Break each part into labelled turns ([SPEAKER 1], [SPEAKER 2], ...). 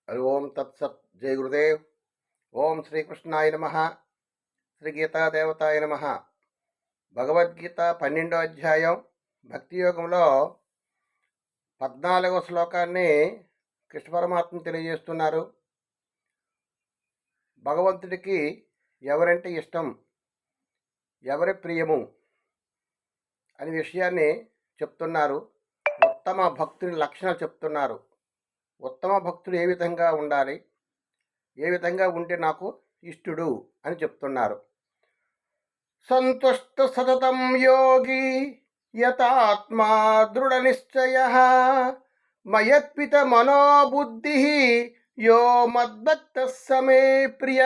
[SPEAKER 1] హరి ఓం తత్సత్. జై గురుదేవ్. ఓం శ్రీకృష్ణాయ నమ. శ్రీ గీతాదేవతాయ నమ. భగవద్గీత 12వ అధ్యాయం భక్తి యోగంలో 14వ శ్లోకాన్ని కృష్ణ పరమాత్మ తెలియజేస్తున్నారు. భగవంతుడికి ఎవరంటే ఇష్టం, ఎవరి ప్రియము అనే విషయాన్ని చెప్తున్నారు. ఉత్తమ భక్తుని లక్షణాలు చెప్తున్నారు. ఉత్తమ భక్తుడు ఏ విధంగా ఉండాలి, ఏ విధంగా ఉంటే నాకు ఇష్టుడు అని చెప్తున్నారు. సంతుష్ట సతతం యోగి యతాత్మా దృఢ నిశ్చయ మయత్పిత మనోబుద్ధి యో మద్భక్త సమే ప్రియ.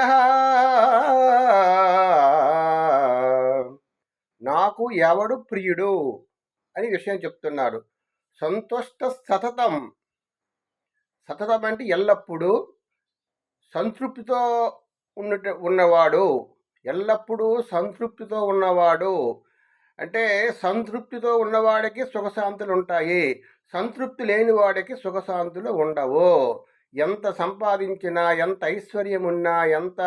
[SPEAKER 1] నాకు ఎవడు ప్రియుడు అని విషయం చెప్తున్నాడు. సంతుష్ట సతతం. సతతం అంటే ఎల్లప్పుడూ సంతృప్తితో ఉన్నవాడు, ఎల్లప్పుడూ సంతృప్తితో ఉన్నవాడు. అంటే సంతృప్తితో ఉన్నవాడికి సుఖశాంతులు ఉంటాయి, సంతృప్తి లేని వాడికి సుఖశాంతులు ఉండవు. ఎంత సంపాదించినా, ఎంత ఐశ్వర్యం ఉన్నా, ఎంత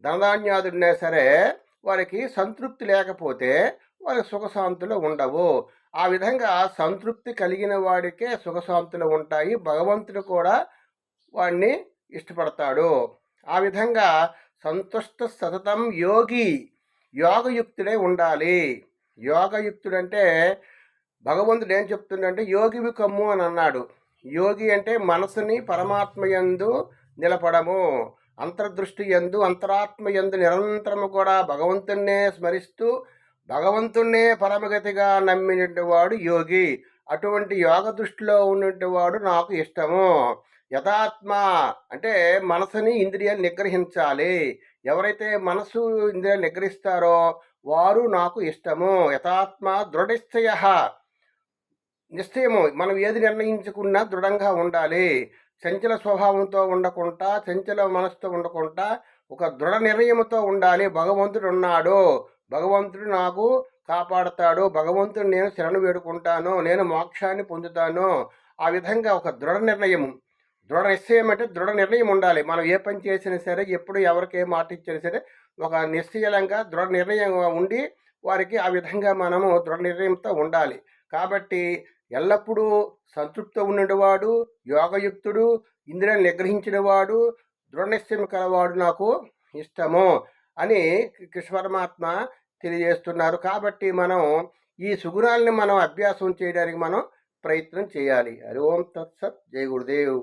[SPEAKER 1] ధనధాన్యాదున్నా సరే వారికి సంతృప్తి లేకపోతే వారికి సుఖశాంతులు ఉండవు. ఆ విధంగా సంతృప్తి కలిగిన వాడికే సుఖశాంతులు ఉంటాయి. భగవంతుడు కూడా వాడిని ఇష్టపడతాడు. ఆ విధంగా సంతుష్ట సతతం యోగి, యోగయుక్తుడే ఉండాలి. యోగయుక్తుడంటే భగవంతుడు ఏం చెప్తుండంటే యోగివి కమ్ము అని అన్నాడు. యోగి అంటే మనసుని పరమాత్మ యందు నిలపడము, అంతర్దృష్టి యందు అంతరాత్మ యందు నిరంతరము కూడా భగవంతుణ్ణే స్మరిస్తూ భగవంతుణ్ణే పరమగతిగా నమ్మినటువంటి వాడు యోగి. అటువంటి యోగ దృష్టిలో ఉన్నటువంటి వాడు నాకు ఇష్టము. యథాత్మ అంటే మనసుని ఇంద్రియాలు నిగ్రహించాలి. ఎవరైతే మనసు ఇంద్రియాలు నిగ్రహిస్తారో వారు నాకు ఇష్టము. యథాత్మ దృఢనిశ్చయ, నిశ్చయము. మనం ఏది నిర్ణయించుకున్నా దృఢంగా ఉండాలి. చంచల స్వభావంతో ఉండకుండా, చంచల మనసుతో ఉండకుండా ఒక దృఢ నిర్ణయంతో ఉండాలి. భగవంతుడు ఉన్నాడు, భగవంతుడు నాకు కాపాడుతాడు, భగవంతుడు నేను శరణు వేడుకుంటాను, నేను మోక్షాన్ని పొందుతాను. ఆ విధంగా ఒక దృఢ నిర్ణయం, దృఢ నిశ్చయం అంటే దృఢ నిర్ణయం ఉండాలి. మనం ఏ పని చేసినా సరే, ఎప్పుడు ఎవరికి ఏ మాట ఇచ్చినా సరే ఒక నిశ్చయంగా దృఢ నిర్ణయం ఉండి వారికి ఆ విధంగా మనము దృఢ నిర్ణయంతో ఉండాలి. కాబట్టి ఎల్లప్పుడూ సంతృప్తితో ఉండేవాడు, యోగయుక్తుడు, ఇంద్రియాలను నిగ్రహించిన వాడు, దృఢ నిశ్చయం కలవాడు నాకు ఇష్టము అని కృష్ణ పరమాత్మ తెలియజేస్తున్నారు. కాబట్టి మనం ఈ సుగుణాలని మనం అభ్యాసం చేయడానికి మనం ప్రయత్నం చేయాలి. హరి ఓం తత్సత్. జై గురుదేవ్.